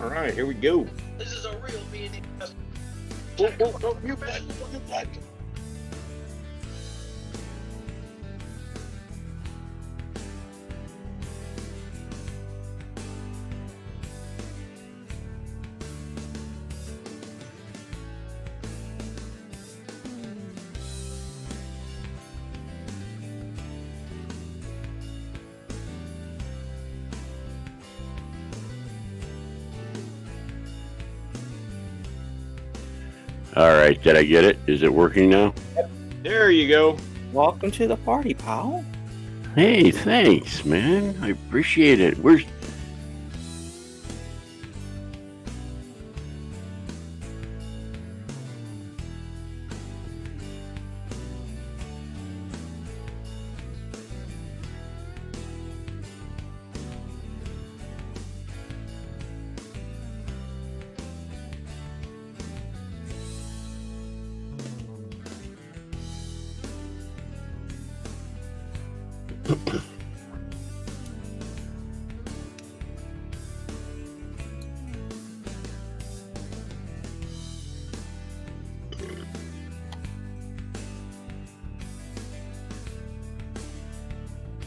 All right, here we go. This is a real B&E. Oh, you bet. All right, did I get it? Is it working now? There you go. Welcome to the party, pal. Hey, thanks, man. I appreciate it. Where's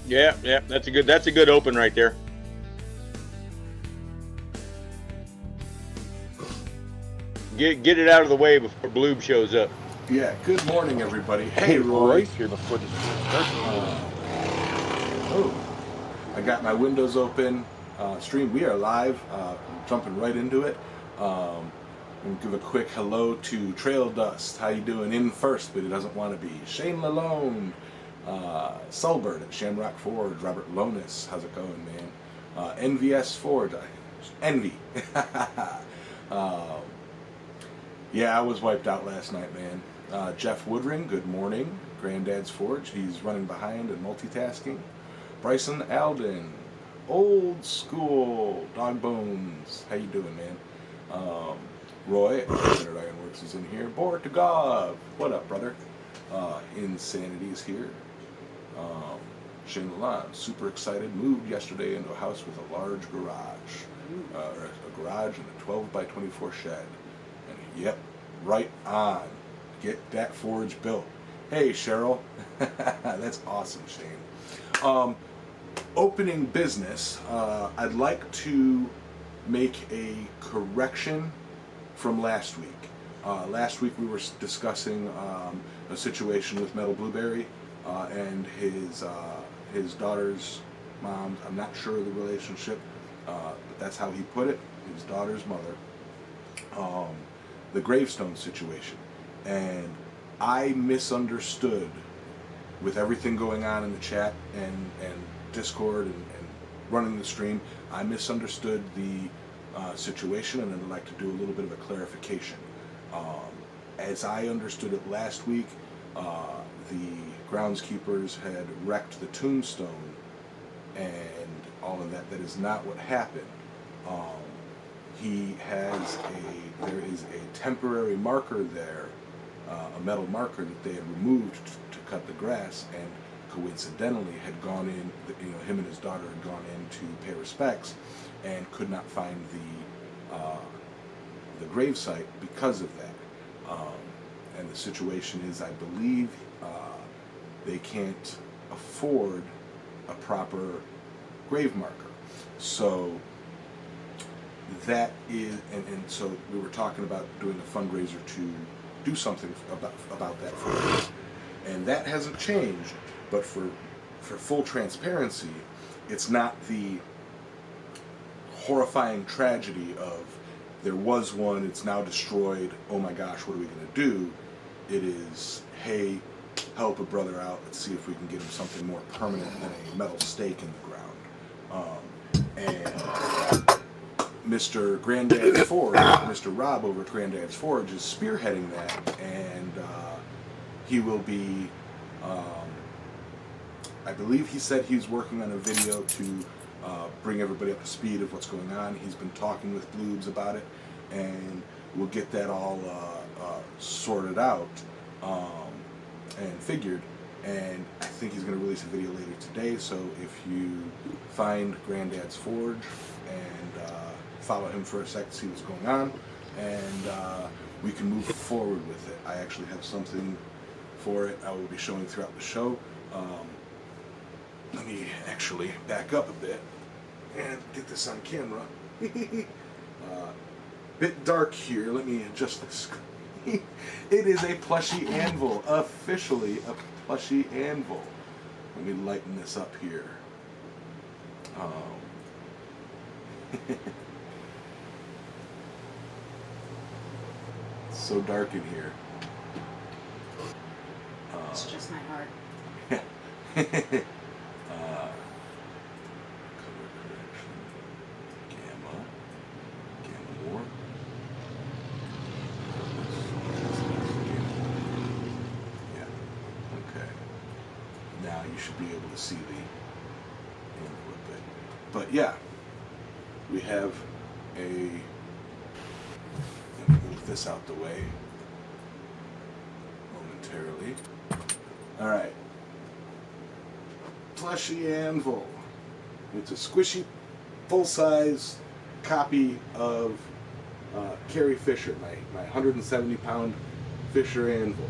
Yeah, that's a good open right there. Get it out of the way before Bloob shows up. Yeah, good morning, everybody. Hey, Roy. Here before the I got my windows open. Stream, we are live. Jumping right into it. And give a quick hello to Trail Dust. How you doing? In first, but he doesn't want to be. Shane Lalone. Sulbert at Shamrock Forge. Robert Lonis. How's it going, man? NVS Forge. Envy. Yeah, I was wiped out last night, man. Jeff Woodring, good morning. Granddad's Forge, he's running behind and multitasking. Bryson Alden, old school, Dog Bones, how you doing, man? Roy at Ironworks is in here. Bortagov, what up, brother? Insanity is here. Shane Lalonde, super excited, moved yesterday into a house with a large garage. A garage and a 12 by 24 shed. And yep, right on. Get that forge built. Hey, Cheryl. That's awesome, Shane. Opening business, I'd like to make a correction from last week. Last week we were discussing a situation with Metal Blueberry and his daughter's mom. I'm not sure of the relationship, but that's how he put it. His daughter's mother. The gravestone situation, and I misunderstood with everything going on in the chat and Discord and running the stream. I misunderstood the situation, and I'd like to do a little bit of a clarification. As I understood it last week, the groundskeepers had wrecked the tombstone and all of that. That is not what happened. There is a temporary marker there, a metal marker that they had removed to cut the grass, and coincidentally had gone in, him and his daughter had gone in to pay respects and could not find the gravesite because of that. And the situation is, I believe, they can't afford a proper grave marker. So that is, and so we were talking about doing a fundraiser to do something about that for us. And that hasn't changed, but for full transparency, it's not the horrifying tragedy of there was one, it's now destroyed, oh my gosh, what are we going to do? It is, hey, help a brother out, let's see if we can get him something more permanent than a metal stake in the ground. And Mr. Granddad's Forge, Mr. Rob over at Granddad's Forge is spearheading that, and he will be, I believe he said he's working on a video to bring everybody up to speed of what's going on. He's been talking with Bloobs about it, and we'll get that all sorted out and figured. And I think he's going to release a video later today, so if you find Granddad's Forge and follow him for a sec to see what's going on, and we can move forward with it. I actually have something for it I will be showing throughout the show. Let me actually back up a bit and get this on camera. Bit dark here. Let me adjust this. It is a plushie anvil. Officially a plushie anvil. Let me lighten this up here. It's so dark in here. It's just my heart. Color correction. Gamma. Gamma more. Yeah. Okay. Now you should be able to see the anvil a bit. But yeah, we have a. Let me move this out the way momentarily. All right. Plushie anvil. It's a squishy, full-size copy of Carrie Fisher, my 170-pound Fisher anvil,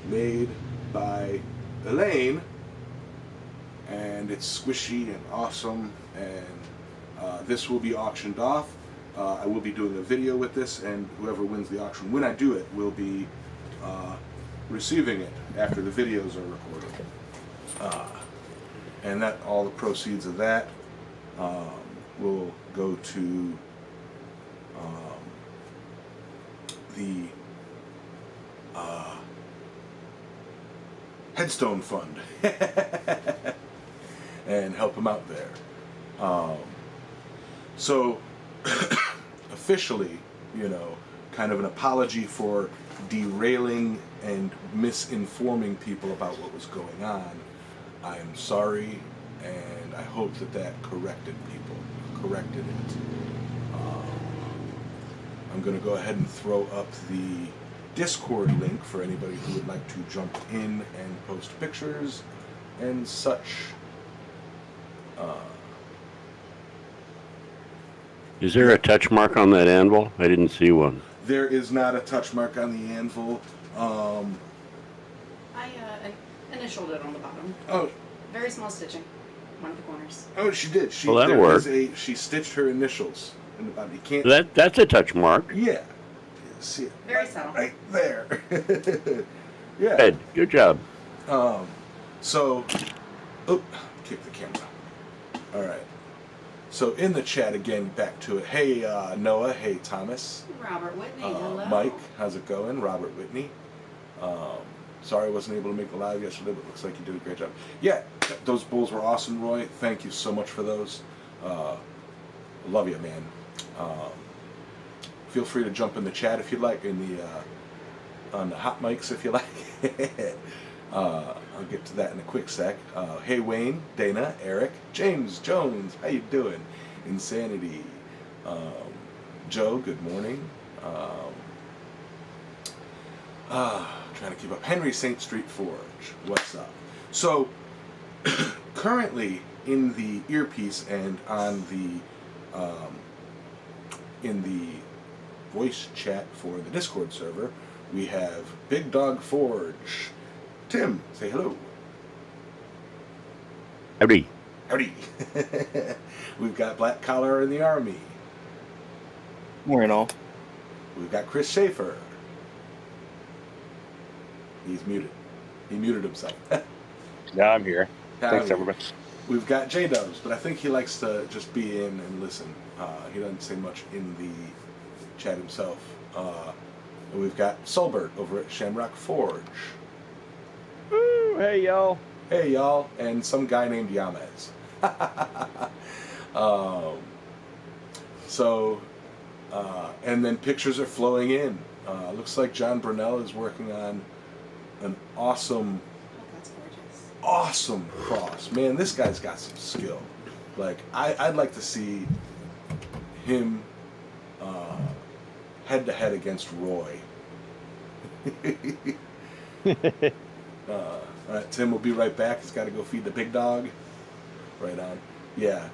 made by Elaine, and it's squishy and awesome. And this will be auctioned off. I will be doing a video with this, and whoever wins the auction, when I do it, will be receiving it after the videos are recorded. And that all the proceeds of that will go to the Headstone Fund and help him out there. So officially, kind of an apology for derailing and misinforming people about what was going on. I am sorry, and I hope that corrected it. I'm going to go ahead and throw up the Discord link for anybody who would like to jump in and post pictures and such. Is there a touch mark on that anvil? I didn't see one. There is not a touch mark on the anvil. I initialed it on the bottom. Oh, Very small stitching. One of the corners. oh, she did. Well, that'll work. She stitched her initials in the bottom. You can't. That's a touch mark. Yeah. See it. Very subtle. Right there. Yeah. Good job. So, kick the camera. All right. So in the chat again, back to it. Hey Noah. Hey Thomas. Robert Whitney. Hello. Mike, how's it going? Robert Whitney. Sorry I wasn't able to make the live yesterday, but looks like you did a great job. Yeah, those bowls were awesome, Roy. Thank you so much for those. Love you, man. Feel free to jump in the chat if you'd like, on the hot mics if you like. I'll get to that in a quick sec. Hey Wayne, Dana, Eric, James, Jones, how you doing? Insanity. Joe, good morning. Trying to keep up. Henry St. Street Forge, what's up? So, currently in the earpiece and on the in the voice chat for the Discord server, we have Big Dog Forge. Tim, say hello. Howdy. Howdy. We've got Black Collar in the Army. Morning, all. We've got Chris Schaefer. He's muted. He muted himself. Yeah, I'm here. Howdy. Thanks, everybody. We've got J-Dubs, but I think he likes to just be in and listen. He doesn't say much in the chat himself. And we've got Solbert over at Shamrock Forge. Woo, hey y'all. Hey y'all, and some guy named Yamez. And then pictures are flowing in. Looks like John Brunell is working on an awesome That's gorgeous. awesome cross. Man, this guy's got some skill. Like, I'd like to see him head to head against Roy. All right, Tim will be right back. He's got to go feed the big dog. Right on. Yeah,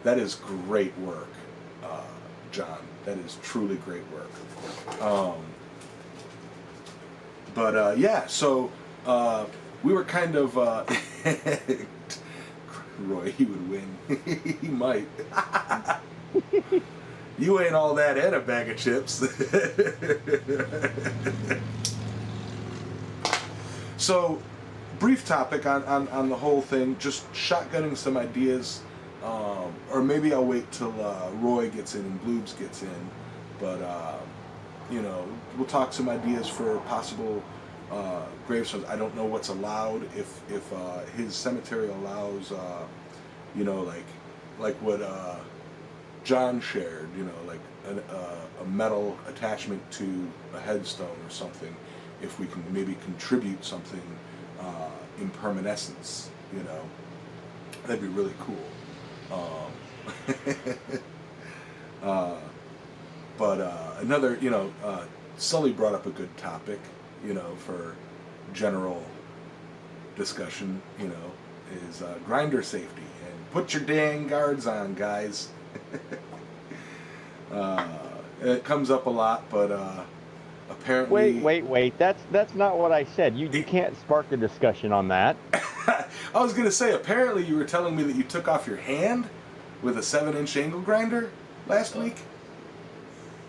that is great work. John. That is truly great work. Yeah, so we were kind of Roy, he would win. He might. You ain't all that and a bag of chips. So, brief topic on the whole thing, just shotgunning some ideas, or maybe I'll wait till Roy gets in and Bloobs gets in, but we'll talk some ideas for possible gravestones. I don't know what's allowed, if his cemetery allows, like what John shared, like a metal attachment to a headstone or something, if we can maybe contribute something impermanence, that'd be really cool. Another, Sully brought up a good topic, for general discussion, is grinder safety. And put your dang guards on, guys. It comes up a lot, but apparently... Wait. That's not what I said. You can't spark a discussion on that. I was going to say, apparently you were telling me that you took off your hand with a 7-inch angle grinder last week?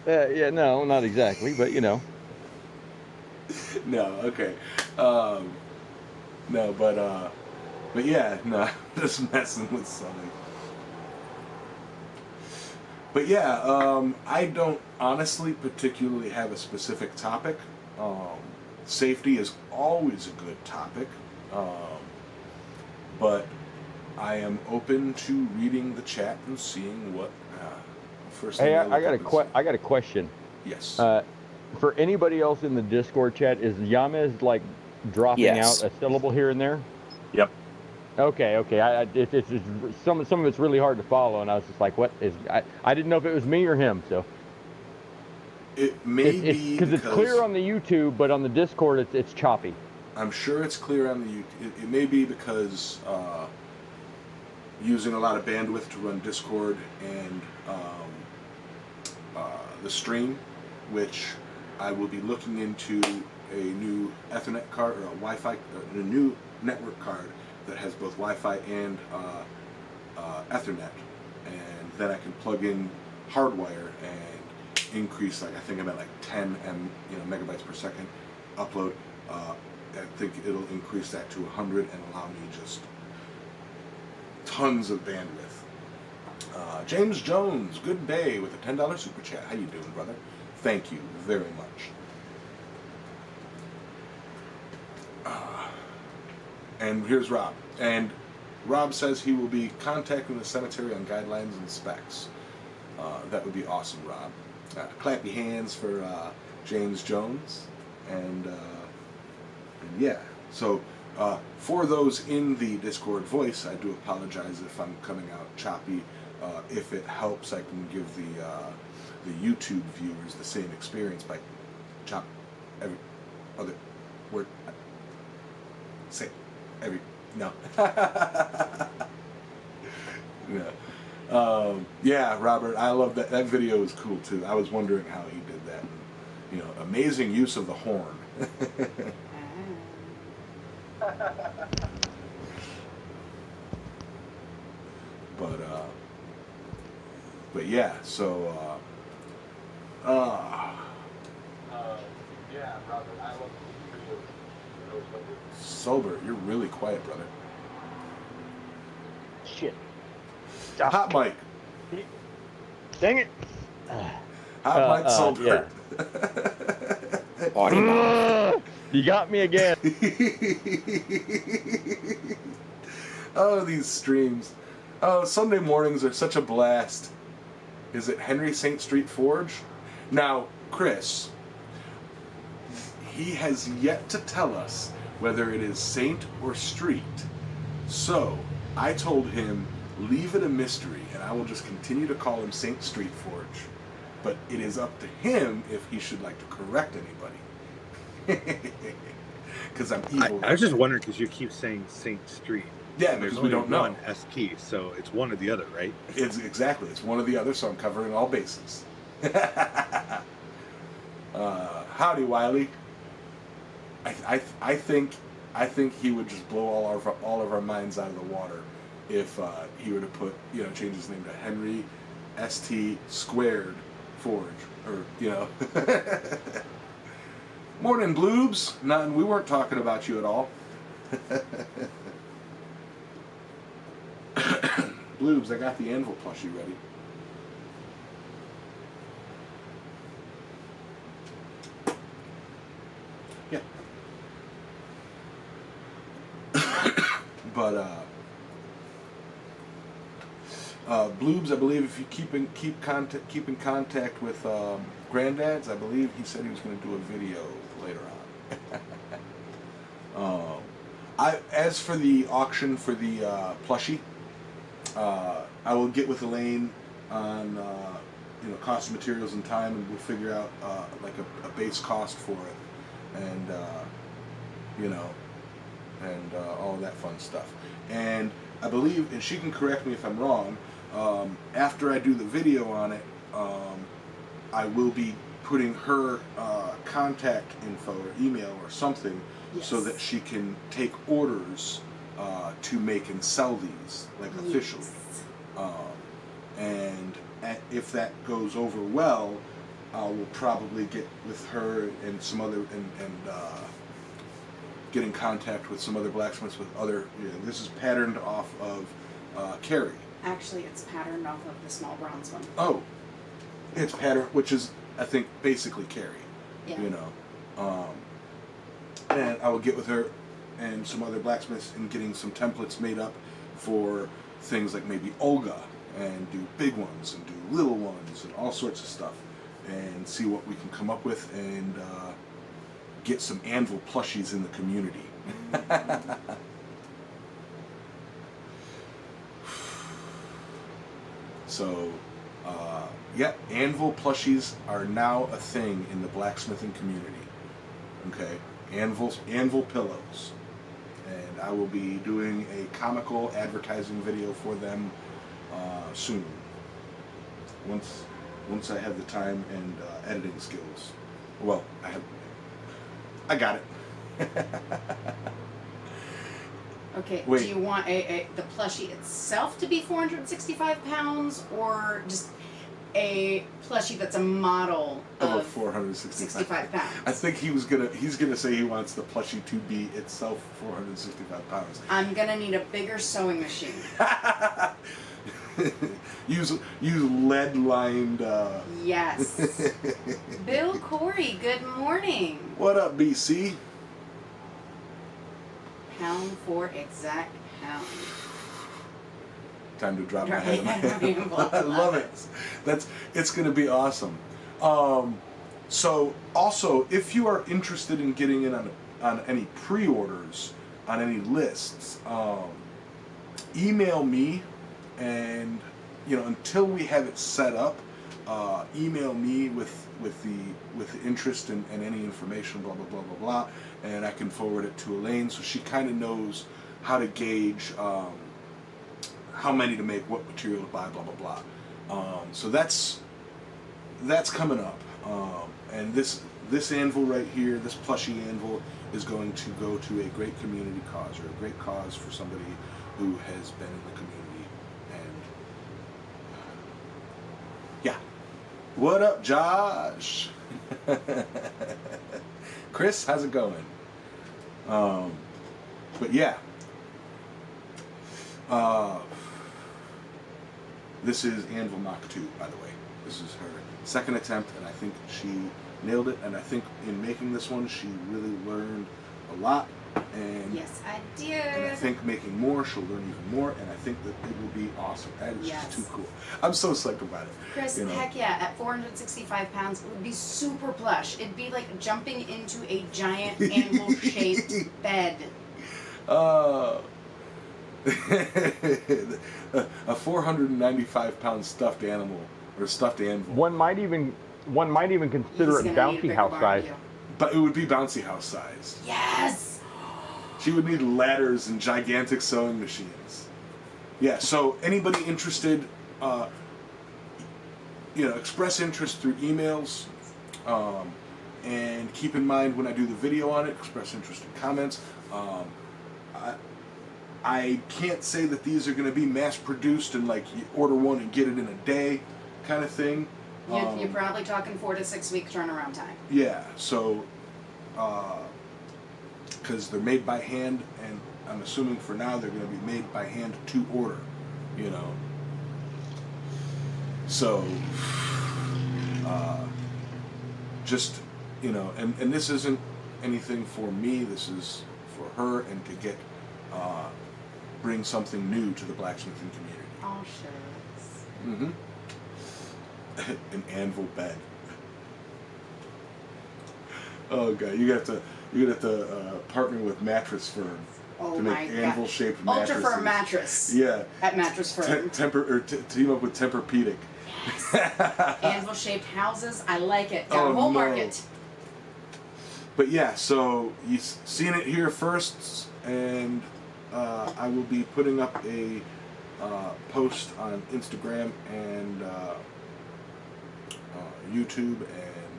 Yeah, no, not exactly, but No, okay. But yeah, no, just messing with Sully. But yeah, I don't honestly particularly have a specific topic. Safety is always a good topic, but I am open to reading the chat and seeing what. First thing hey, I got a question. Yes. For anybody else in the Discord chat, is Yamez like dropping Yes. out a syllable here and there? Yep. Okay. It's some of it's really hard to follow, and I was just like, what is? I didn't know if it was me or him. So it may be because it's clear on the YouTube, but on the Discord it's choppy. I'm sure it's clear on the YouTube. It may be because using a lot of bandwidth to run Discord and the stream, which I will be looking into a new Ethernet card or a Wi-Fi, a new network card that has both Wi-Fi and Ethernet, and then I can plug in hardwire and increase, like I think I'm at like 10 megabytes per second upload. I think it'll increase that to 100 and allow me just tons of bandwidth. James Jones, good day, with a $10 super chat. How you doing, brother? Thank you very much. And here's Rob. And Rob says he will be contacting the cemetery on guidelines and specs. That would be awesome, Rob. Clap your hands for James Jones. And yeah, so for those in the Discord voice, I do apologize if I'm coming out choppy. If it helps, I can give the YouTube viewers the same experience by chop every other word. Say every no. Yeah, Robert, I love that. That video is cool too. I was wondering how he did that. Amazing use of the horn. But yeah, so yeah, Robert, I love the video. Sober, you're really quiet, brother. Shit. Hot mic. Dang it. Hot mic sober. Yeah. You got me again. Oh, these streams. Oh, Sunday mornings are such a blast. Is it Henry St. Street Forge? Now, Chris, he has yet to tell us whether it is Saint or Street. So, I told him, leave it a mystery, and I will just continue to call him St. Street Forge. But it is up to him if he should like to correct anybody. Because I'm evil. I was just wondering, because you keep saying St. Street. Yeah, And there's because we only don't know. one ST, so it's one or the other, right? It's exactly. It's one or the other, so I'm covering all bases. Howdy, Wiley. I think he would just blow all of our minds out of the water if he were to put, change his name to Henry ST Squared Forge, or Morning, Bloobs. None. We weren't talking about you at all. Bloobs, I got the anvil plushie ready. Yeah. But Bloobs, I believe if you keep in contact with Granddad's, I believe he said he was going to do a video later on. As for the auction for the plushie, I will get with Elaine on cost of materials and time, and we'll figure out like a base cost for it, and all of that fun stuff. And I believe, and she can correct me if I'm wrong, after I do the video on it, I will be putting her contact info or email or something, Yes. so that she can take orders to make and sell these, like, officially. And if that goes over well, we'll probably get with her and some other, and get in contact with some other blacksmiths with other, this is patterned off of Carrie. Actually, it's patterned off of the small bronze one. Oh, it's patterned, which is, I think, basically Carrie. Yeah. And I will get with her and some other blacksmiths in getting some templates made up for things like maybe Olga, and do big ones and do little ones and all sorts of stuff, and see what we can come up with, and get some anvil plushies in the community. So, yeah, anvil plushies are now a thing in the blacksmithing community. Okay, anvil pillows, and I will be doing a comical advertising video for them soon. Once I have the time and editing skills. Well, I got it. Okay, Wait. do you want the plushie itself to be 465 pounds, or just a plushie that's a model Of of 465 pounds? I think he's gonna say he wants the plushie to be itself 465 pounds. I'm gonna need a bigger sewing machine. use lead lined. Yes. Bill Corey, good morning. What up, BC? Pound for exact pound. Time to drop my Drop head. my- I love it. It's going to be awesome. So also, if you are interested in getting in on any pre-orders, on any lists, email me, and until we have it set up, email me with the interest and any information, blah blah blah blah blah, and I can forward it to Elaine, so she kind of knows how to gauge how many to make, what material to buy, blah blah blah. So that's coming up, and this anvil right here, this plushie anvil, is going to go to a great community cause, or a great cause for somebody who has been in the community. And yeah. What up, Josh? Chris, how's it going? But yeah. This is Anvil Mach 2, by the way. This is her second attempt, and I think she nailed it. And I think in making this one, she really learned a lot. And Yes, I did. And I think making more, she'll learn even more, and I think that it will be awesome. That is Yes. just too cool. I'm so psyched about it. Chris, heck yeah, at 465 pounds, it would be super plush. It'd be like jumping into a giant anvil-shaped bed. A 495-pound stuffed animal, or stuffed anvil. One might even consider He's it gonna need a bouncy bigger house size. barbecue. But it would be bouncy house sized. Yes! She would need ladders and gigantic sewing machines. Yeah, so anybody interested, express interest through emails. And keep in mind when I do the video on it, express interest in comments. I can't say that these are going to be mass produced and like you order one and get it in a day kind of thing. You're probably talking 4 to 6 week turnaround time. Yeah, so because they're made by hand, and I'm assuming for now they're going to be made by hand to order, So just and this isn't anything for me. This is for her, and to get bring something new to the blacksmithing community. Oh, shucks. An anvil bed. Oh god, you got to partner with Mattress Firm to make anvil-shaped mattresses. Ultra firm mattress. Yeah. At Mattress Firm. Team up with Tempur-Pedic. Yes. Anvil-shaped houses. I like it. Got a whole market. But yeah, so you've seen it here first, and I will be putting up a post on Instagram and YouTube and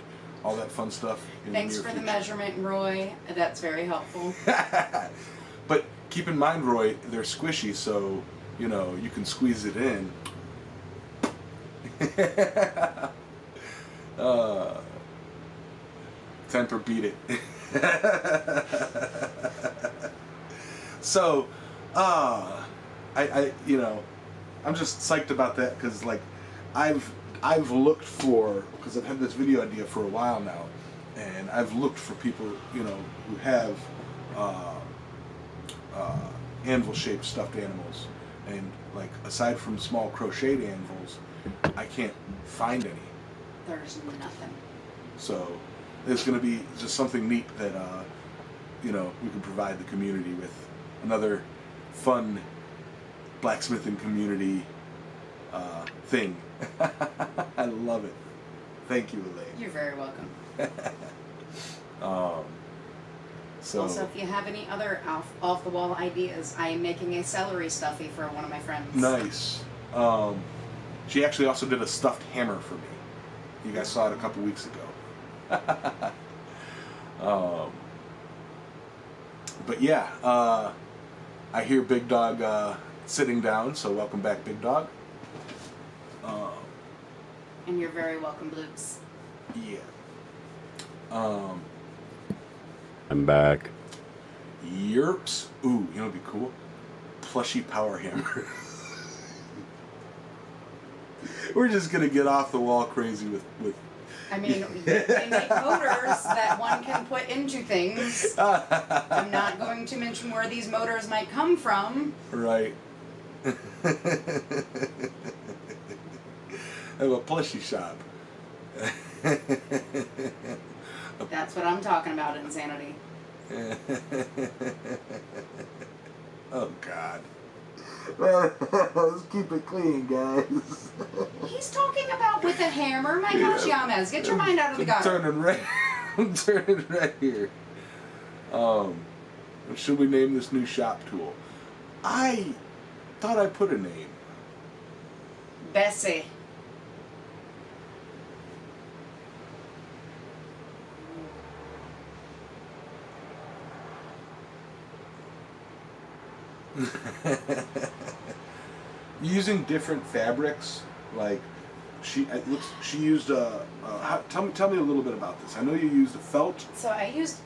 all that fun stuff. Thanks for the measurement, Roy. That's very helpful. But keep in mind, Roy, they're squishy, so you can squeeze it in. Tempur-Pedic. So, I'm just psyched about that because, like, I've looked for, because I've had this video idea for a while now, and I've looked for people, who have anvil-shaped stuffed animals, and like aside from small crocheted anvils, I can't find any. There's nothing. So it's going to be just something neat that we can provide the community with another fun blacksmithing community thing. I love it. Thank you, Elaine. You're very welcome. So also, if you have any other off-the-wall ideas, I am making a celery stuffy for one of my friends. nice. She actually also did a stuffed hammer for me. You guys saw it a couple weeks ago. But yeah, I hear Big Dog sitting down, so welcome back, Big Dog. And you're very welcome, Bloops. Yeah. I'm back. Yerps. Ooh, it'd be cool. Plushy power hammer. We're just gonna get off the wall crazy with. I mean, they make motors that one can put into things. I'm not going to mention where these motors might come from. Right. I have a plushie shop. That's what I'm talking about, insanity. Oh God. Let's keep it clean, guys. He's talking about with a hammer. My gosh, Yamez, get your mind out of the gutter. I'm turning right here. Should we name this new shop tool? I thought I put a name. Bessie. Using different fabrics, like she used tell me a little bit about this. I know you used a felt. So I used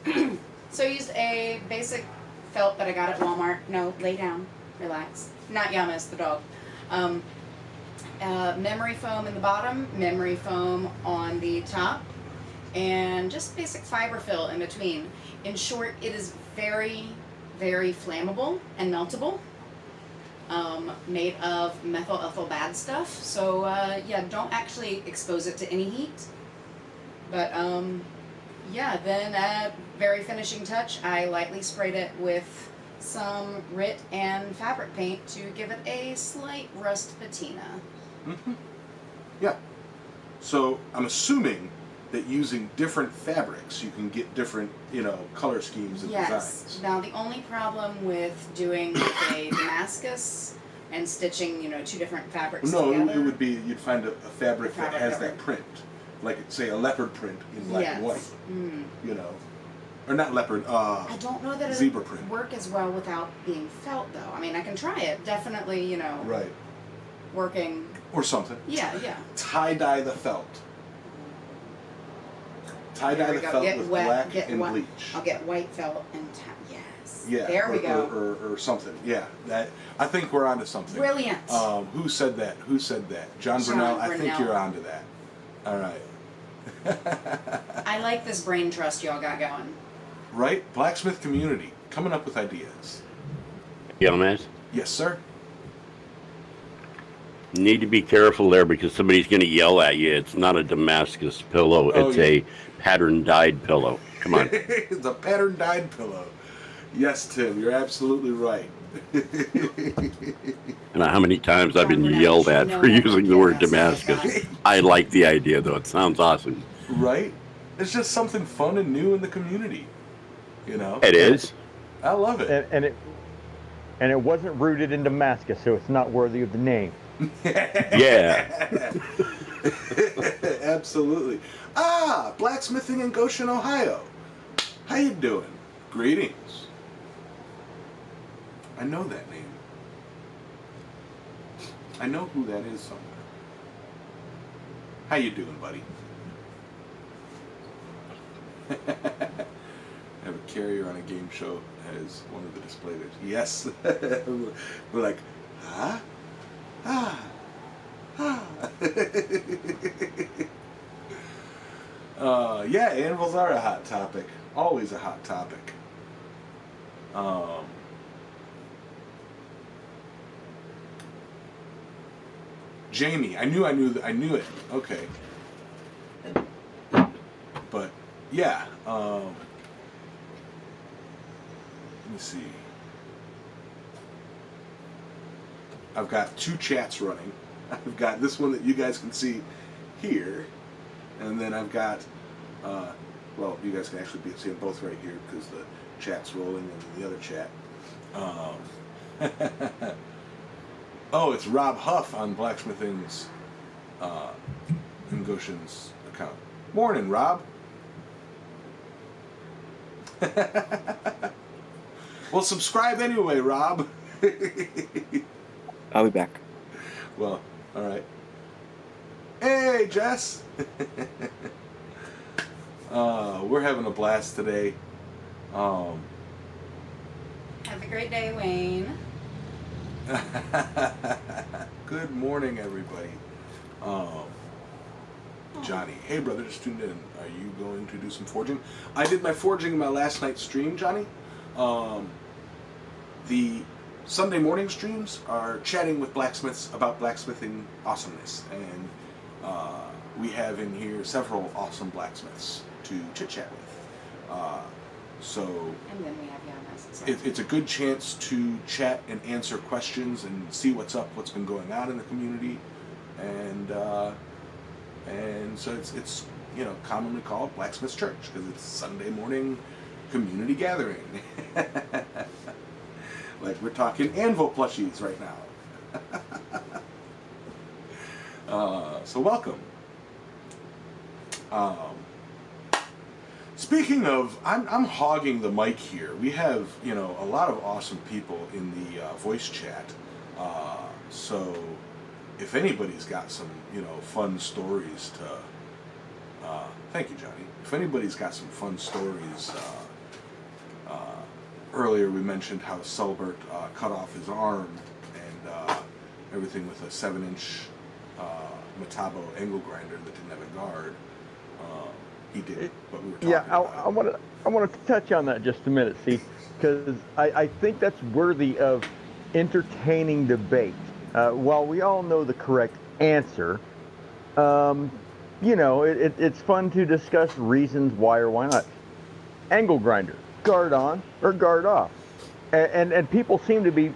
a basic felt that I got at Walmart. No, lay down, relax. Not Yamas, the dog. Memory foam in the bottom, memory foam on the top, and just basic fiber fill in between. In short, it is very, very flammable and meltable. Made of methyl ethyl bad stuff. So yeah, don't actually expose it to any heat. But yeah, then very finishing touch, I lightly sprayed it with some RIT and fabric paint to give it a slight rust patina. Mm-hmm. Yeah. So I'm assuming that using different fabrics, you can get different, color schemes and Yes. designs. Now the only problem with doing a Damascus and stitching, two different fabrics No, together. it would be, you'd find a fabric that Fabric has that that would- print. Like, say, a leopard print in black and white, Mm. Or not leopard, I don't know that zebra it print. would work as well without being felt, though. I mean, I can try it. Definitely, Right. working. Or something. Yeah. Tie-dye the felt. There Tie-dye we the go. felt Get with wet, black get and wet. bleach. I'll get white felt and yes. Yeah. There we go. Or something. Yeah. That, I think we're onto something. Brilliant. Who said that? John Brunel. I think Brunel. you're onto that. All right. I like this brain trust y'all got going. Right? Blacksmith community. Coming up with ideas. Gomez, Yes, sir. need to be careful there because somebody's going to yell at you. It's not a Damascus pillow. Oh, It's yeah. a pattern dyed pillow. Come on. It's a pattern dyed pillow. Yes, Tim, you're absolutely right. And how many times I've been John Burnett, yelled you at know for that using the one. word Yes, Damascus. yes. I like the idea, though. It sounds awesome. Right? It's just something fun and new in the community. It is. I love it. And it wasn't rooted in Damascus, so it's not worthy of the name. Yeah. Absolutely. Blacksmithing in Goshen, Ohio. How you doing? Greetings. I know that name. I know who that is somewhere. How you doing, buddy? Have a carrier on a game show as one of the displayers. Yes. We're like, huh? Yeah, anvils are a hot topic. Always a hot topic. Jamie, I knew it. Okay. But yeah, let me see. I've got two chats running. I've got this one that you guys can see here, and then I've got, well, you guys can actually see them both right here because the chat's rolling in the other chat. Oh, it's Rob Huff on Blacksmithing's in Goshen's account. Morning, Rob. Well, subscribe anyway, Rob. I'll be back. Well, all right. Hey, Jess. We're having a blast today. Have a great day, Wayne. Good morning, everybody. Johnny, hey brother, just tuned in. Are you going to do some forging? I did my forging in my last night's stream, Johnny. The Sunday morning streams are chatting with blacksmiths about blacksmithing awesomeness, and we have in here several awesome blacksmiths to chit chat with. So And then we have Yamas. it's a good chance to chat and answer questions and see what's up, what's been going on in the community, and so it's commonly called Blacksmiths Church because it's Sunday morning community gathering. Like we're talking anvil plushies right now. So welcome. Speaking of, I'm hogging the mic here. We have, a lot of awesome people in the voice chat. So if anybody's got some, fun stories to, thank you, Johnny. If anybody's got some fun stories, earlier we mentioned how Selbert cut off his arm and everything with a 7-inch Metabo angle grinder that didn't have a guard. He did, but we were talking about I want to touch on that just a minute, see, because I think that's worthy of entertaining debate. While we all know the correct answer, it's fun to discuss reasons why or why not. Angle grinder, guard on or guard off, and people seem to be,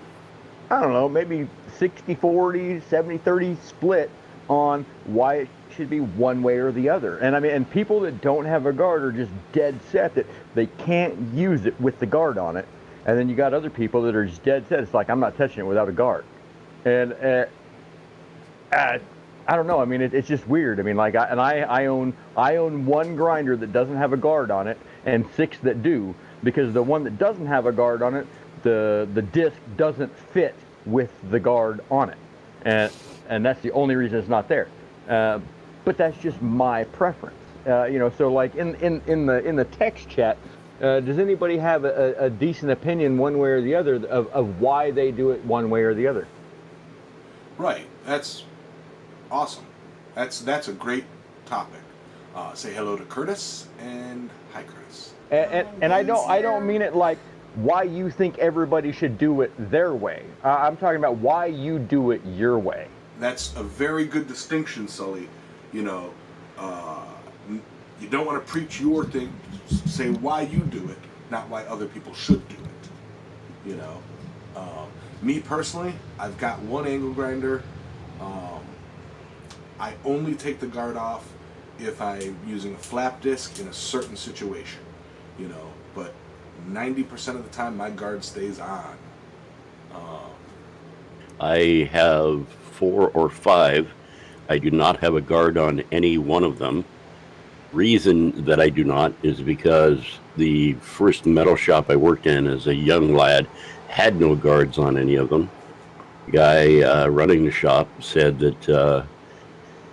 I don't know, maybe 60-40, 70-30 split on why it should be one way or the other. And I mean, and people that don't have a guard are just dead set that they can't use it with the guard on it. And then you got other people that are just dead set. It's like, I'm not touching it without a guard. And I don't know. I mean, it's just weird. I mean, like, I own one grinder that doesn't have a guard on it, and 6 that do, because the one that doesn't have a guard on it, the disc doesn't fit with the guard on it, and that's the only reason it's not there. But that's just my preference. You know, so like in the text chat, does anybody have a decent opinion one way or the other of why they do it one way or the other? Right. That's awesome. That's a great topic. Say hello to Curtis and hi, Curtis. And I don't mean it like why you think everybody should do it their way. I'm talking about why you do it your way. That's a very good distinction, Sully. You know, you don't want to preach your thing. Say why you do it, not why other people should do it. You know, me personally, I've got one angle grinder. I only take the guard off if I'm using a flap disc in a certain situation. You know, but 90% of the time my guard stays on. I have 4 or 5. I do not have a guard on any one of them. Reason that I do not is because the first metal shop I worked in as a young lad had no guards on any of them. The guy running the shop said that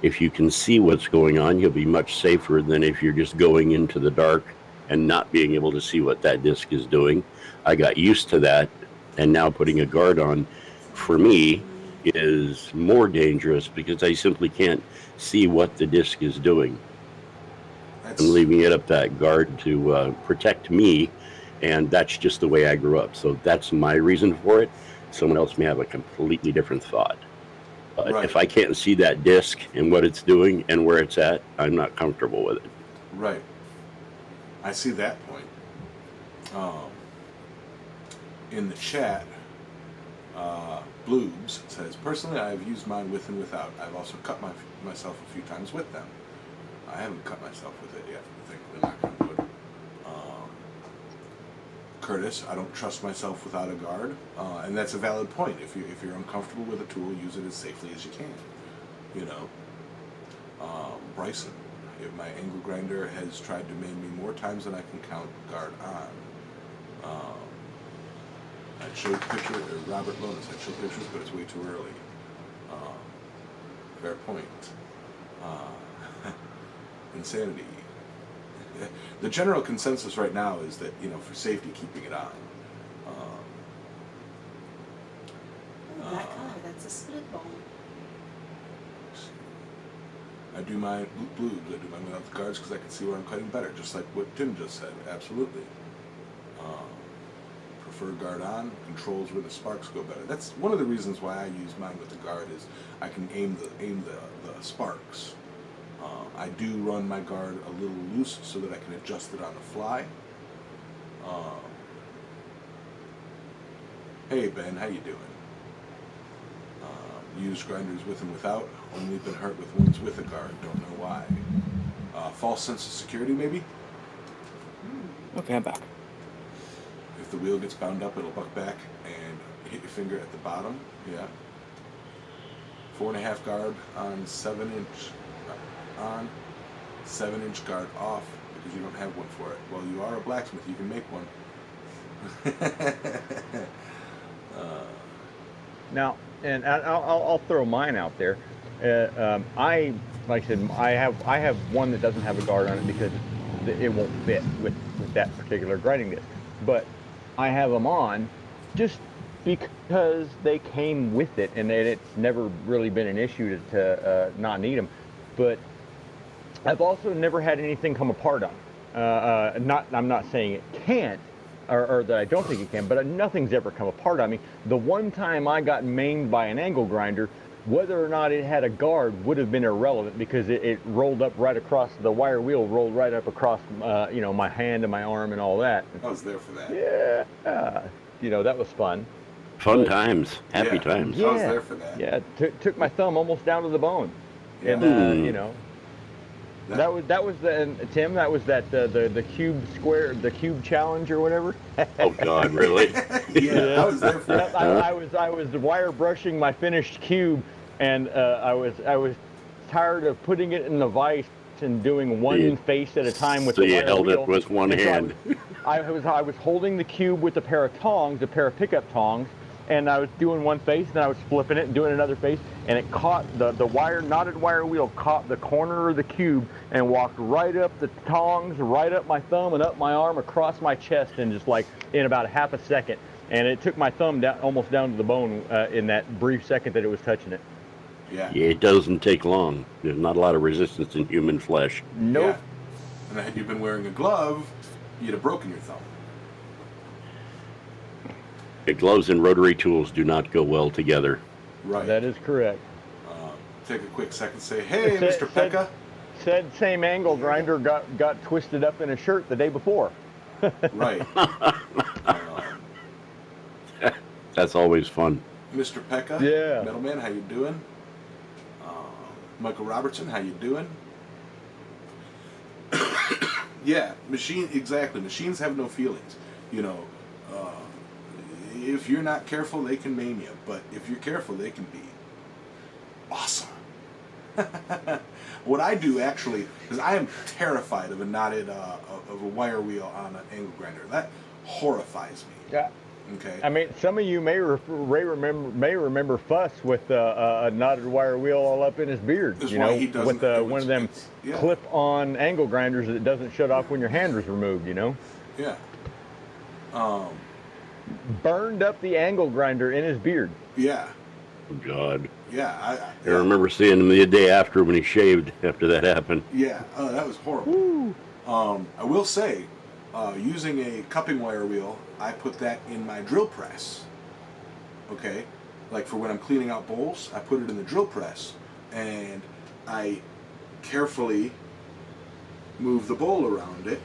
if you can see what's going on, you'll be much safer than if you're just going into the dark and not being able to see what that disc is doing. I got used to that, and now putting a guard on, for me, is more dangerous because I simply can't see what the disc is doing. I'm leaving it up that guard to protect me, and that's just the way I grew up. So that's my reason for it. Someone else may have a completely different thought. But Right. if I can't see that disc and what it's doing and where it's at, I'm not comfortable with it. Right. I see that point. In the chat, Bloobs says, personally, I've used mine with and without. I've also cut myself a few times with them. I haven't cut myself with it yet, thankfully, knock on wood. Curtis, I don't trust myself without a guard, and that's a valid point. If you're uncomfortable with a tool, use it as safely as you can. You know, Bryson, my angle grinder has tried to maim me more times than I can count guard on. I showed pictures, Robert Lonis, I showed pictures, but it's way too early. Fair point. Insanity. The general consensus right now is that, you know, for safety, keeping it on. That color, that's a split bone. I do my blues, I do mine without the guards because I can see where I'm cutting better, just like what Tim just said. Absolutely. Prefer guard on, controls where the sparks go better. That's one of the reasons why I use mine with the guard is I can aim the sparks. I do run my guard a little loose so that I can adjust it on the fly. Hey Ben, how you doing? Use grinders with and without. Only been hurt with ones with a guard. Don't know why. False sense of security, maybe? Okay, I'm back. If the wheel gets bound up, it'll buck back and hit your finger at the bottom. Yeah. 4.5 guard on 7-inch on, 7-inch guard off because you don't have one for it. Well, you are a blacksmith. You can make one. Now, and I'll throw mine out there. Like I said, I have one that doesn't have a guard on it because it won't fit with that particular grinding disc. But I have them on just because they came with it, and it's never really been an issue to not need them. But I've also never had anything come apart on it. I'm not saying it can't, or that I don't think it can, but nothing's ever come apart on me. The one time I got maimed by an angle grinder, whether or not it had a guard would have been irrelevant because it rolled up right across, the wire wheel rolled right up across, my hand and my arm and all that. I was there for that. Yeah, that was fun. Fun times. Happy times. I was there for that. Yeah, took my thumb almost down to the bone. Yeah. And, That was the and Tim. That was the cube square, the cube challenge or whatever. Oh God, really? Yeah, I was there for Yep, that. I was wire brushing my finished cube, and I was tired of putting it in the vise and doing one face at a time with So the you wire held wheel. it with one And so hand. I was holding the cube with a pair of tongs, a pair of pickup tongs, and I was doing one face, and I was flipping it and doing another face, and it caught the wire, knotted wire wheel caught the corner of the cube and walked right up the tongs, right up my thumb and up my arm, across my chest, and just like in about a half a second. And it took my thumb down, almost down to the bone in that brief second that it was touching it. Yeah. Yeah, it doesn't take long. There's not a lot of resistance in human flesh. Nope. Yeah. And had you been wearing a glove, you'd have broken your thumb. The gloves and rotary tools do not go well together. Right. That is correct. Take a quick second. Say, hey, Said- Mr. Pekka. Said same angle grinder got twisted up in a shirt the day before. Right. That's always fun. Mr. Pekka. Yeah. Middleman, how you doing? Michael Robertson, how you doing? Yeah, exactly. Machines have no feelings. You know, if you're not careful, they can maim you. But if you're careful, they can be awesome. What I do actually, because I am terrified of a knotted, of a wire wheel on an angle grinder. That horrifies me. Yeah. Okay. I mean, some of you may remember Fuss with a knotted wire wheel all up in his beard. That's you why know, he doesn't with know one of them yeah. clip-on angle grinders that doesn't shut off when your hand is removed. You know. Yeah. Burned up the angle grinder in his beard. Yeah. Oh, God. Yeah. I remember seeing him the day after when he shaved after that happened. Yeah. That was horrible. I will say, using a cupping wire wheel, I put that in my drill press. Okay? Like for when I'm cleaning out bowls, I put it in the drill press, and I carefully move the bowl around it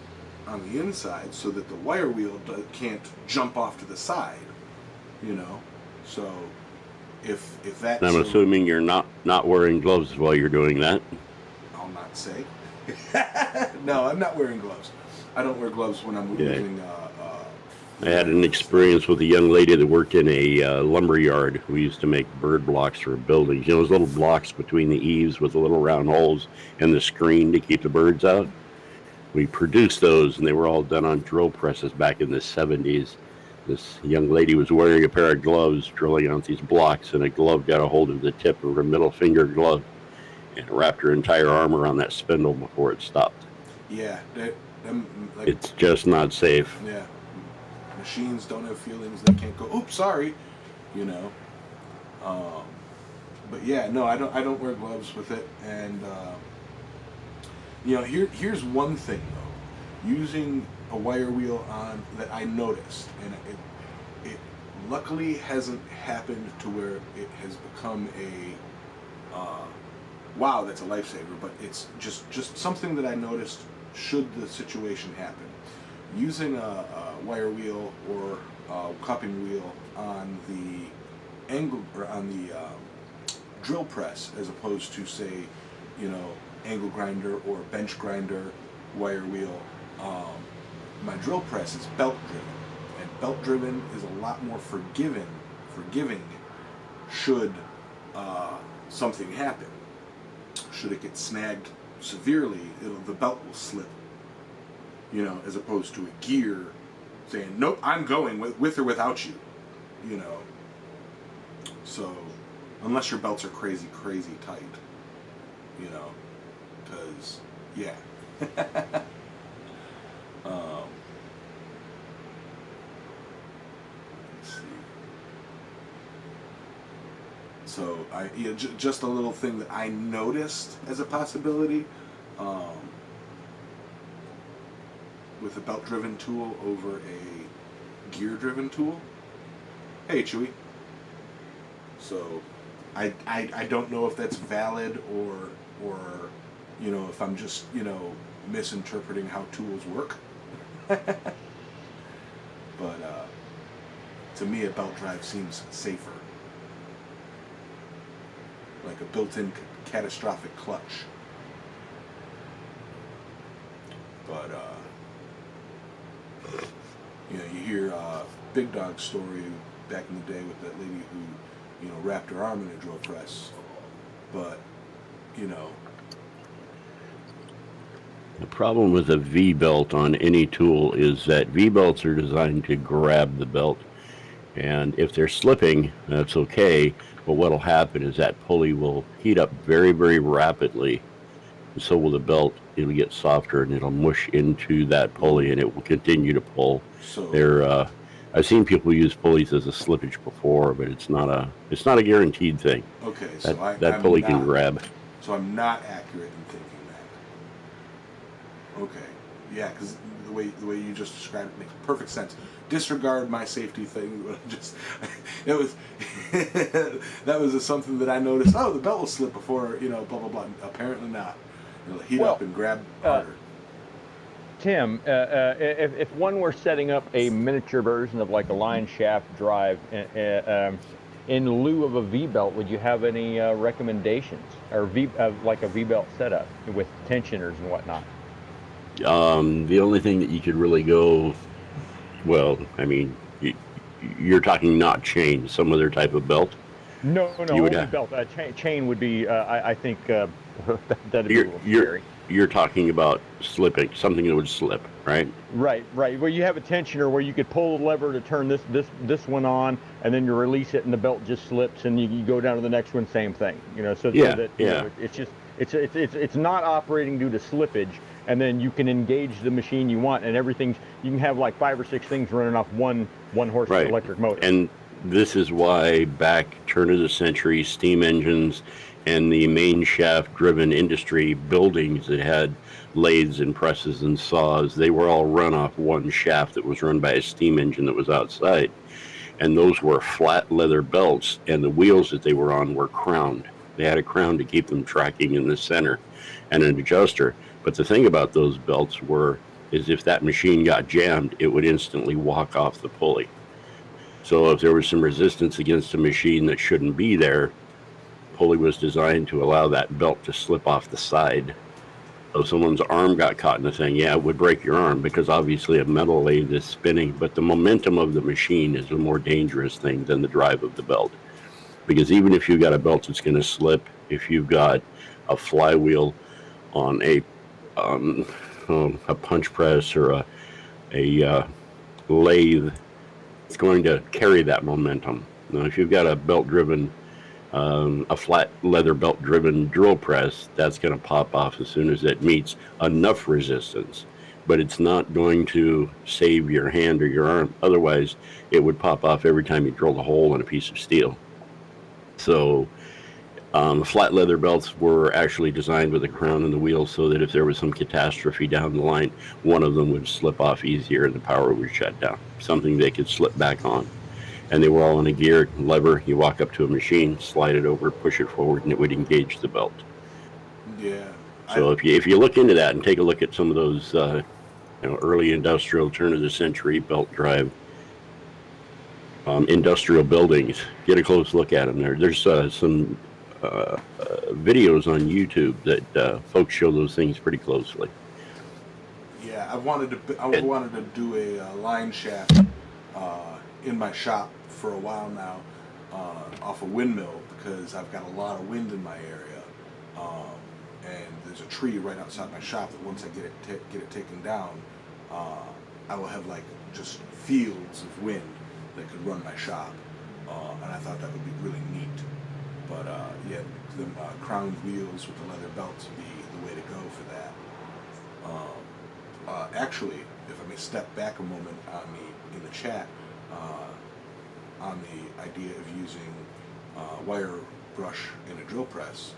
on the inside so that the wire wheel can't jump off to the side. You know? So, if that's... And I'm assuming you're not wearing gloves while you're doing that. I'll not say. No, I'm not wearing gloves. I don't wear gloves when I'm using... I had an experience with a young lady that worked in a lumber yard. We used to make bird blocks for buildings. You know, those little blocks between the eaves with the little round holes and the screen to keep the birds out? We produced those, and they were all done on drill presses back in the 70s. This young lady was wearing a pair of gloves, drilling out these blocks, and a glove got a hold of the tip of her middle finger glove and wrapped her entire arm around that spindle before it stopped. Yeah. Like, It's just not safe. yeah. Machines don't have feelings. They can't go, oops, sorry. You know. But yeah, no, I don't wear gloves with it. And, you know, here's one thing, though. Using a wire wheel on that I noticed, and it luckily hasn't happened to where it has become a wow, that's a lifesaver, but it's just something that I noticed should the situation happen. Using a wire wheel or a cupping wheel on the angle or on the drill press, as opposed to, say, you know, angle grinder or bench grinder wire wheel. My drill press is belt driven, and belt driven is a lot more forgiving should something happen. Should it get snagged severely, the belt will slip. You know, as opposed to a gear saying, nope, I'm going with or without you. You know. So, unless your belts are crazy tight. You know. Because, yeah. Let's see. So, just a little thing that I noticed as a possibility. With a belt-driven tool over a gear-driven tool. Hey, Chewy. So, I don't know if that's valid or you know, if I'm just, you know, misinterpreting how tools work. But to me, a belt drive seems safer, like a built-in catastrophic clutch. But you know, you hear Big Dog's story back in the day with that lady who, you know, wrapped her arm in a drill press. But you know, The problem with a V-belt on any tool is that V-belts are designed to grab the belt. And if they're slipping, that's okay. But what'll happen is that pulley will heat up very, very rapidly. And so will the belt. It'll get softer and it'll mush into that pulley and it will continue to pull. so I've seen people use pulleys as a slippage before, but it's not a guaranteed thing. okay, so That I'm pulley not, can grab. So I'm not accurate in thinking that. Okay, yeah, because the way you just described it makes perfect sense. Disregard my safety thing. But just it was that was something that I noticed. Oh, the belt will slip before, you know, blah blah blah. Apparently not. It'll heat up and grab harder. Tim, if one were setting up a miniature version of like a line shaft drive in lieu of a V-belt, would you have any recommendations or like a V-belt setup with tensioners and whatnot? The only thing that you could really go, well, I mean, you're talking not chain, some other type of belt. No, You would only have- belt. Chain would be, I think, that'd be a little scary. You're talking about slipping, something that would slip, right? Right. Well, you have a tensioner where you could pull the lever to turn this one on, and then you release it, and the belt just slips, and you go down to the next one, same thing. You know, so that you know, it's just it's not operating due to slippage, and then you can engage the machine you want, and everything's you can have like 5 or 6 things running off one horse Right. electric motor. And this is why back turn of the century steam engines and the main shaft driven industry buildings that had lathes and presses and saws, they were all run off one shaft that was run by a steam engine that was outside. And those were flat leather belts, and the wheels that they were on were crowned. They had a crown to keep them tracking in the center and an adjuster. But the thing about those belts is if that machine got jammed, it would instantly walk off the pulley. So if there was some resistance against a machine that shouldn't be there, pulley was designed to allow that belt to slip off the side. So if someone's arm got caught in the thing, yeah, it would break your arm because obviously a metal lathe is spinning, but the momentum of the machine is a more dangerous thing than the drive of the belt. Because even if you've got a belt that's going to slip, if you've got a flywheel on a punch press or a lathe, it's going to carry that momentum. Now, if you've got a belt-driven, a flat leather belt-driven drill press, that's going to pop off as soon as it meets enough resistance. But it's not going to save your hand or your arm. Otherwise, it would pop off every time you drilled a hole in a piece of steel. So, flat leather belts were actually designed with a crown in the wheel so that if there was some catastrophe down the line, one of them would slip off easier and the power would shut down. Something they could slip back on. And they were all in a gear lever. You walk up to a machine, slide it over, push it forward, and it would engage the belt. Yeah. So if you look into that and take a look at some of those early industrial turn of the century belt drive industrial buildings, get a close look at them. There's some videos on YouTube that folks show those things pretty closely. Yeah, I wanted to do a line shaft in my shop for a while now off a windmill because I've got a lot of wind in my area, and there's a tree right outside my shop that once I get it taken down, I will have like just fields of wind that could run my shop, and I thought that would be really neat. But yeah, the crowned wheels with the leather belts would be the way to go for that. Actually, if I may step back a moment on in the chat, on the idea of using wire brush in a drill press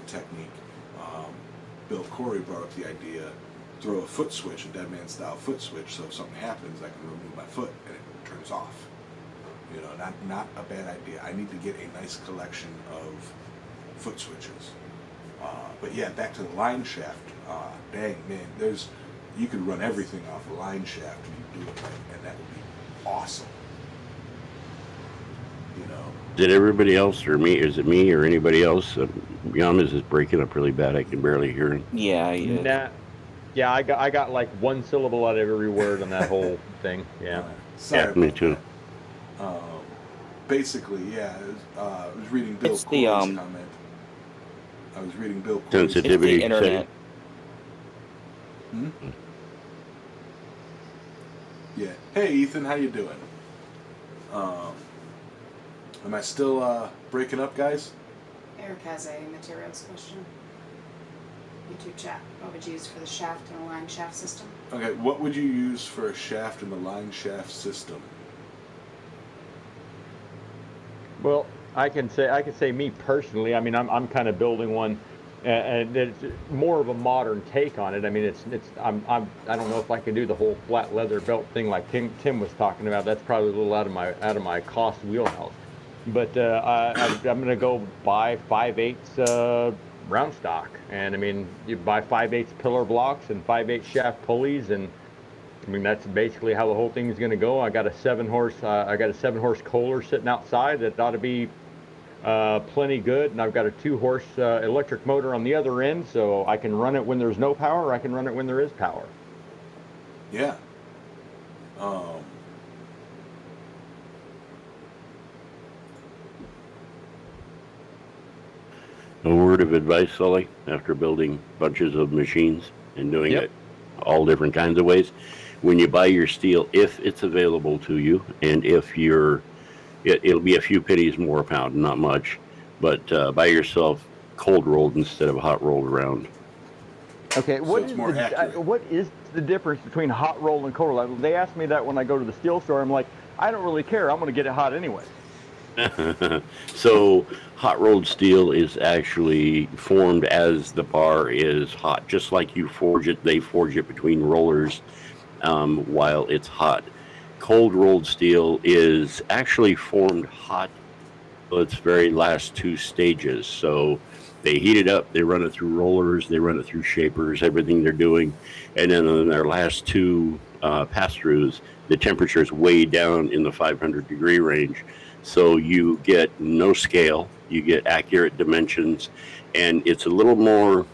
technique, Bill Corey brought up the idea, throw a foot switch, a dead man style foot switch, so if something happens I can remove my foot and it turns off. You know, not a bad idea. I need to get a nice collection of foot switches. But yeah, back to the line shaft. Dang man, you could run everything off a line shaft if you do it right, and that would be awesome. You know. Did everybody else, or me? Is it me or anybody else? Yamas is breaking up really bad. I can barely hear him. Yeah, Yeah, I got like one syllable out of every word on that whole thing. Yeah. Sorry Yeah, me about too. that. Basically, yeah, I was reading Bill It's the Corey's comment. I was reading Bill Corey's it's Sensitivity the internet. Hmm? Yeah. Hey, Ethan, how you doing? Am I still breaking up, guys? Eric has a materials question. YouTube chat. What would you use for the shaft and a line shaft system? Okay, what would you use for a shaft in the line shaft system? Well, I can say me personally. I mean, I'm kind of building one, and it's more of a modern take on it. I mean, I don't know if I can do the whole flat leather belt thing like Tim was talking about. That's probably a little out of my cost wheelhouse. But I'm going to go buy 5/8 round stock, and I mean, you buy 5/8 pillar blocks and 5/8 shaft pulleys, and I mean, that's basically how the whole thing is going to go. I got a 7 horse Kohler sitting outside that ought to be plenty good, and I've got a 2 horse electric motor on the other end, so I can run it when there's no power. Or I can run it when there is power. Yeah. Um, A word of advice, Sully, after building bunches of machines and doing Yep. it all different kinds of ways. When you buy your steel, if it's available to you, and if it'll be a few pennies more a pound, not much, but buy yourself cold rolled instead of hot rolled around. Okay, So it's more accurate. what is the difference between hot roll and cold roll? They ask me that when I go to the steel store. I'm like, I don't really care. I'm going to get it hot anyway. So hot rolled steel is actually formed as the bar is hot, just like you forge it. They forge it between rollers while it's hot. Cold rolled steel is actually formed hot its very last 2 stages. So they heat it up, they run it through rollers, they run it through shapers, everything they're doing, and then in their last 2 pass-throughs, the temperature is way down in the 500-degree range. So you get no scale, you get accurate dimensions, and it's a little more.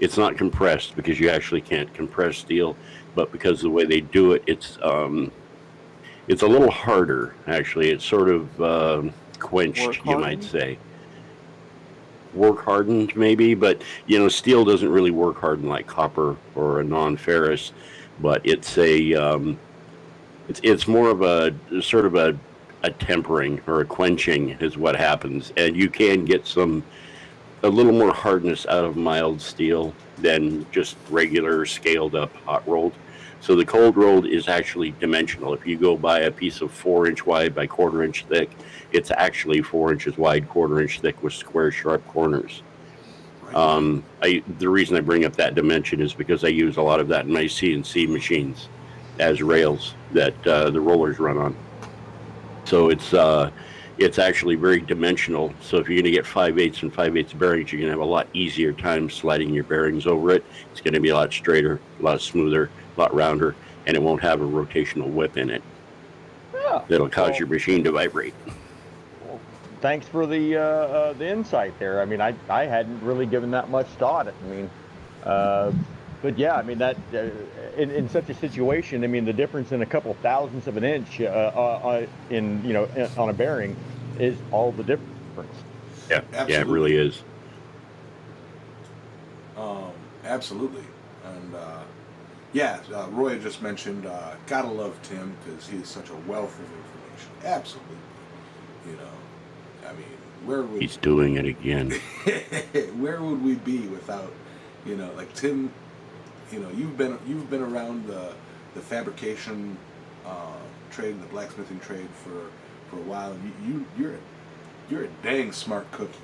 It's not compressed because you actually can't compress steel, but because of the way they do it, it's a little harder, actually. It's sort of Work quenched, you might hardened? say. Work hardened, maybe, but steel doesn't really work hardened like copper or a non-ferrous. But it's more of a sort of a tempering or a quenching is what happens, and you can get a little more hardness out of mild steel than just regular scaled up hot rolled. So the cold rolled is actually dimensional. If you go buy a piece of 4 inch wide by quarter-inch thick, it's actually 4 inches wide, quarter-inch thick with square, sharp corners. right. The reason I bring up that dimension is because I use a lot of that in my CNC machines as rails that the rollers run on. So it's actually very dimensional. So if you're going to get 5/8 and 5/8 bearings, you're going to have a lot easier time sliding your bearings over it. It's going to be a lot straighter, a lot smoother, a lot rounder, and it won't have a rotational whip in it Yeah. that'll cause Well, your machine to vibrate. well, thanks for the insight there. I mean, I hadn't really given that much thought. I mean, uh, but yeah, I mean that in such a situation, I mean the difference in a couple thousandths of an inch on a bearing is all the difference. Yeah, yeah, it Absolutely. really is. Absolutely. And yeah, Roy just mentioned, gotta love Tim because he's such a wealth of information. Absolutely. You know, I mean, where would He's doing it again. where would we be without, like Tim? You've been around the fabrication trade, the blacksmithing trade for a while. And you're a dang smart cookie.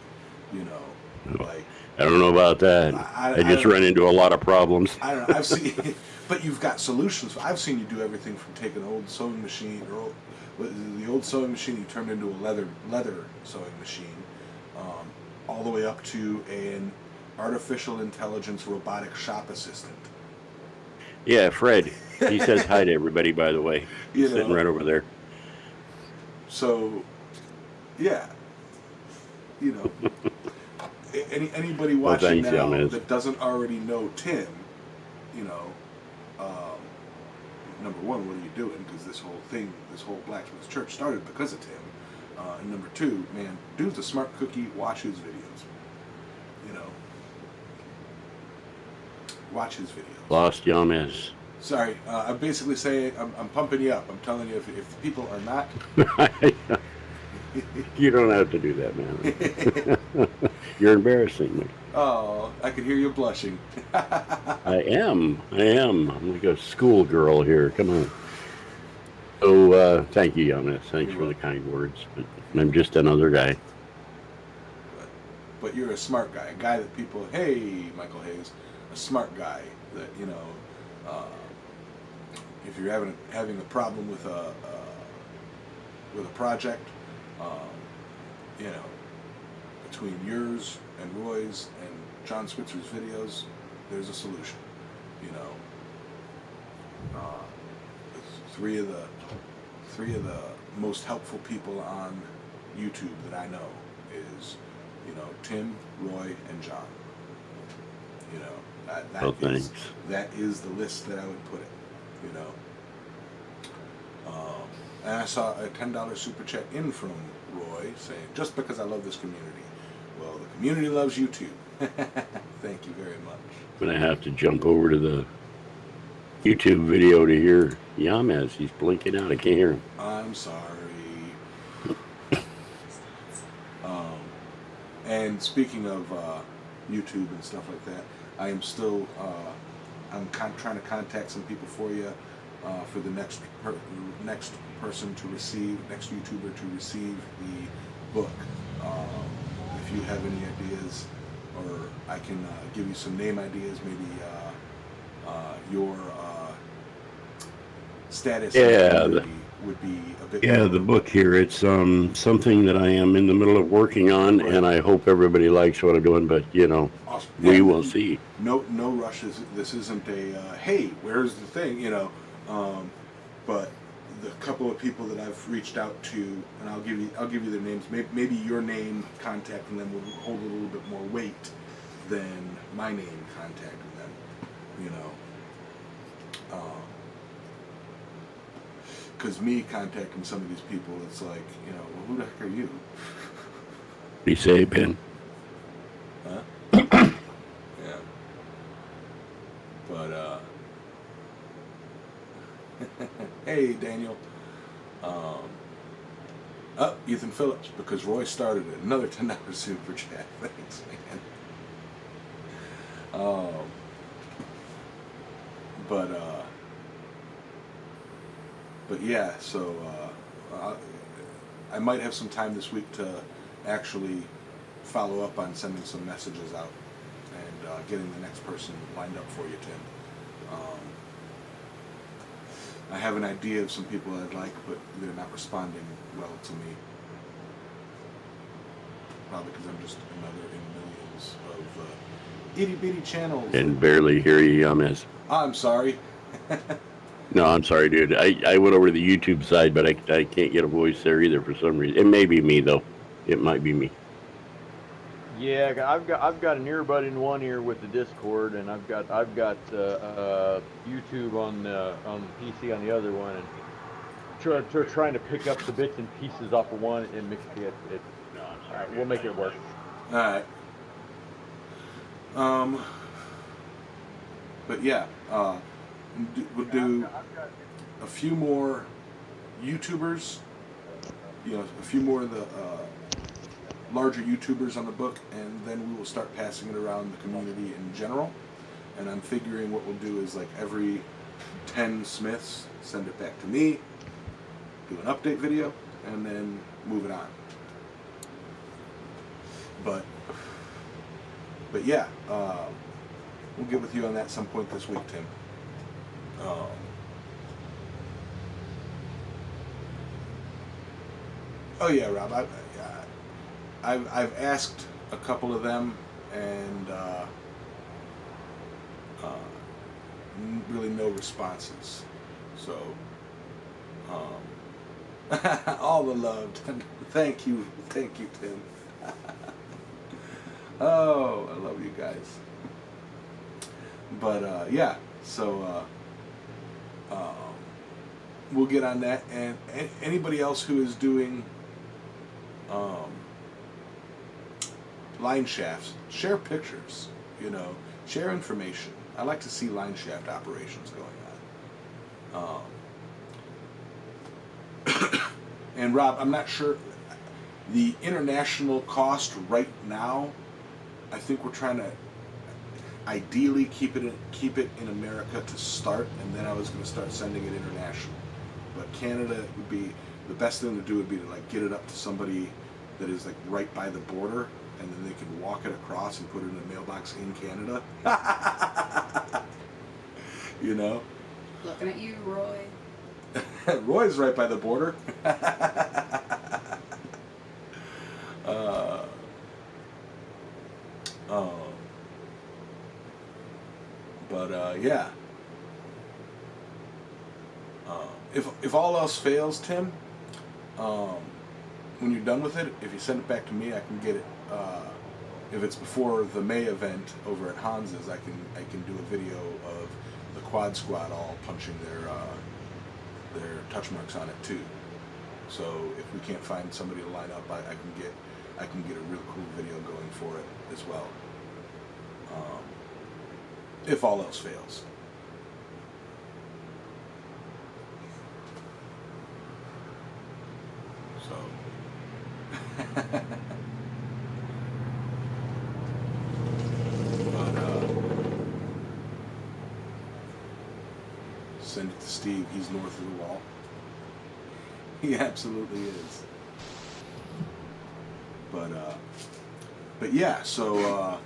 You know, like I don't know about that. I just don't- run into a lot of problems. I don't know. I've seen, but you've got solutions. I've seen you do everything from taking an old sewing machine the old sewing machine you turned into a leather sewing machine, all the way up to an artificial intelligence robotic shop assistant. Yeah, Fred. He says hi to everybody, by the way. You He's sitting know. right over there. So, yeah, you know, anybody Well, watching thanks, now young man. that doesn't already know Tim, you know, number one, what are you doing? Because this whole thing, this whole Blacksmiths church started because of Tim. And number two, man, dude's a smart cookie. Watch his videos. You know, watch his videos. Lost Yamas. Sorry, I'm basically saying I'm pumping you up. I'm telling you, if people are not, You don't have to do that, man. You're embarrassing me. oh, I can hear you blushing. I am. I'm like a schoolgirl here. Come on. So, thank you, Yamas. Thanks for the kind words. But I'm just another guy. But you're a smart guy, a guy that people, hey, Michael Hayes, a smart guy that, you know, if you're having a problem with a project, you know, between yours and Roy's and John Switzer's videos, there's a solution. You know, three of the most helpful people on YouTube that I know is, you know, Tim, Roy, and John. You know, that is the list that I would put it. You know, and I saw a $10 super chat in from Roy saying, "Just because I love this community." Well, the community loves you too. Thank you very much. I'm gonna have to jump over to the YouTube video to hear Yamas. He's blinking out. I can't hear him. I'm sorry. And speaking of YouTube and stuff like that, I am still trying to contact some people for you for the next person to receive, next YouTuber to receive the book. If you have any ideas, or I can give you some name ideas, maybe your status would be a bit Yeah, more. the book here, it's something that I am in the middle of working on, Right. and I hope everybody likes what I'm doing, but, you know, Awesome. we And will see. No rushes. This isn't a hey, where's the thing? You know, but the couple of people that I've reached out to, and I'll give you their names. Maybe your name contacting them will hold a little bit more weight than my name contacting them. You know, because me contacting some of these people, it's like, you know, well, who the heck are you? Be safe, Ben. Huh? Yeah. But hey, Daniel. Ethan Phillips, because Roy started it. Another $10 super chat. Thanks, man. But yeah, so I might have some time this week to actually follow up on sending some messages out and getting the next person lined up for you, Tim. I have an idea of some people I'd like, but they're not responding well to me. Probably because I'm just another in millions of itty-bitty channels. And barely hear you, Yamas. I'm sorry. No, I'm sorry, dude. I went over to the YouTube side, but I can't get a voice there either for some reason. It may be me, though. It might be me. Yeah, I've got an earbud in one ear with the Discord, and I've got YouTube on the PC on the other one, and trying to pick up the bits and pieces off of one and mix it. No, I'm sorry. We'll make it work. All right. But yeah, we'll do a few more YouTubers. You know, a few more of the larger YouTubers on the book, and then we will start passing it around the community in general. And I'm figuring what we'll do is, like, every 10 Smiths, send it back to me, do an update video, and then move it on. But yeah, we'll get with you on that some point this week, Tim. Oh yeah, Rob. I've asked a couple of them, and really no responses. So all the love. Thank you, Tim. Oh, I love you guys. But yeah, So we'll get on that. And anybody else who is doing line shafts, share pictures, share information. I like to see line shaft operations going on. And Rob, I'm not sure the international cost right now. I think we're trying to ideally keep it in America to start, and then I was going to start sending it international. But Canada would be the best thing to do. Would be to like get it up to somebody that is like right by the border, and then they can walk it across and put it in a mailbox in Canada. Looking at you, Roy. Roy's right by the border. Yeah. If all else fails, Tim, when you're done with it, if you send it back to me, I can get it. If it's before the May event over at Hans's, I can do a video of the Quad Squad all punching their touch marks on it too. So if we can't find somebody to line up, I can get a real cool video going for it as well. If all else fails. So. Send it to Steve. He's north of the wall. He absolutely is. But yeah. So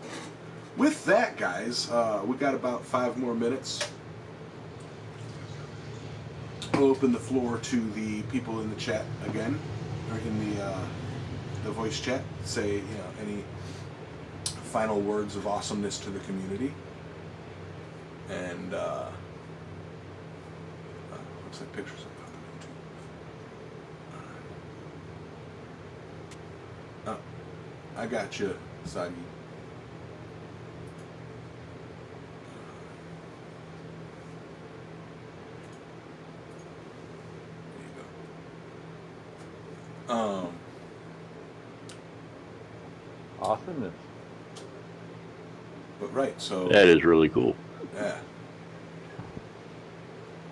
with that, guys, we got about 5 more minutes. I'll open the floor to the people in the chat again, or in the voice chat. Say any final words of awesomeness to the community. And looks like pictures are popping in too. Oh, I got you, Sagi. Awesomeness. But right, so That is really cool. yeah,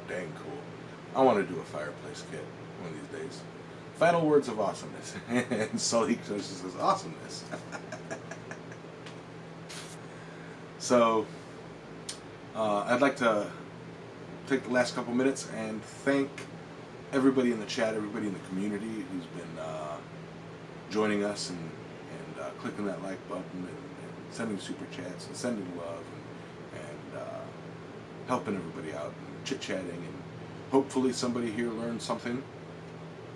dang cool. I want to do a fireplace kit one of these days. Final words of awesomeness, and Sully just says awesomeness. So I'd like to take the last couple minutes and thank everybody in the chat, everybody in the community who's been joining us and clicking that like button and sending super chats and sending love and helping everybody out and chit-chatting, and hopefully somebody here learned something.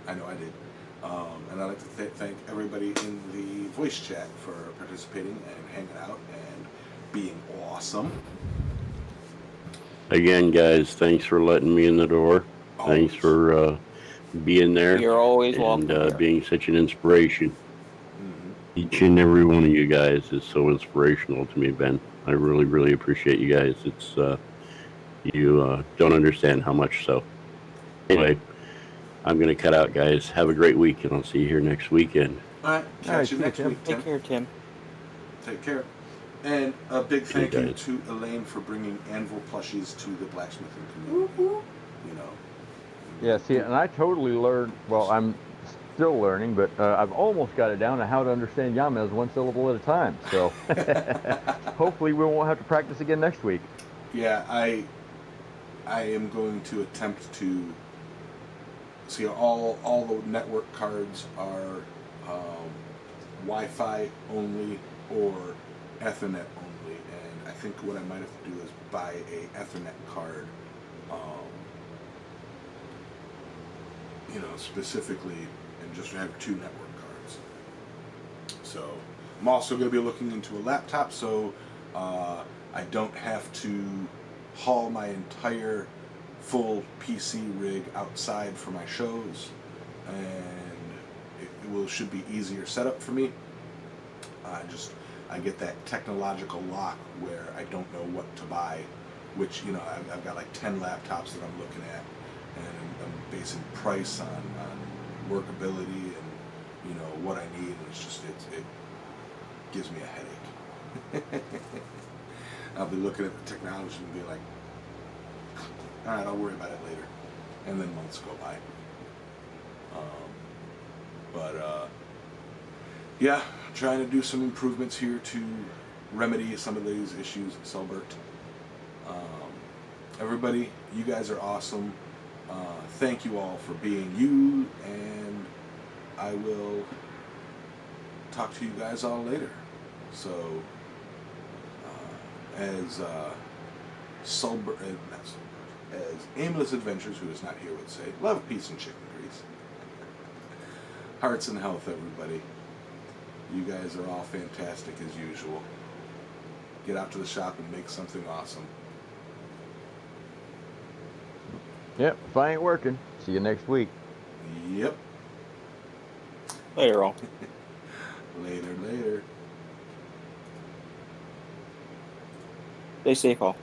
I know I did. And I'd like to thank everybody in the voice chat for participating and hanging out and being awesome. Again, guys, thanks for letting me in the door. Always. Thanks for being there. You're always welcome. And being such an inspiration. Each and every one of you guys is so inspirational to me, Ben. I really, really appreciate you guys. It's you don't understand how much so. Anyway, I'm going to cut out, guys. Have a great week, and I'll see you here next weekend. All right, catch you next Tim. week, Tim. Take care, Tim. Take care. And a big thank you guys. to Elaine for bringing Anvil plushies to the blacksmithing community. Yeah, see, and I totally learned, well, I'm still learning, but I've almost got it down to how to understand Yamez one syllable at a time. So hopefully we won't have to practice again next week. Yeah, I am going to attempt to see all the network cards are Wi-Fi only or Ethernet only, and I think what I might have to do is buy a Ethernet card, specifically, and just have 2 network cards. So I'm also going to be looking into a laptop, so I don't have to haul my entire full PC rig outside for my shows, and it should be easier setup for me. I get that technological lock where I don't know what to buy which, you know, I've got like 10 laptops that I'm looking at, and I'm basing price on workability and, you know, what I need, and it's just, it gives me a headache. I'll be looking at the technology and be like, all right, I'll worry about it later. And then months go by. Yeah, trying to do some improvements here to remedy some of these issues at Selbert. Everybody, you guys are awesome. Thank you all for being you, and I will talk to you guys all later. So, as Selbert, as Aimless Adventures, who is not here, would say, love, peace, and chicken grease. Hearts and health, everybody. You guys are all fantastic as usual. Get out to the shop and make something awesome. Yep, if I ain't working, see you next week. Yep. Later, all. Later, later. Stay safe, all.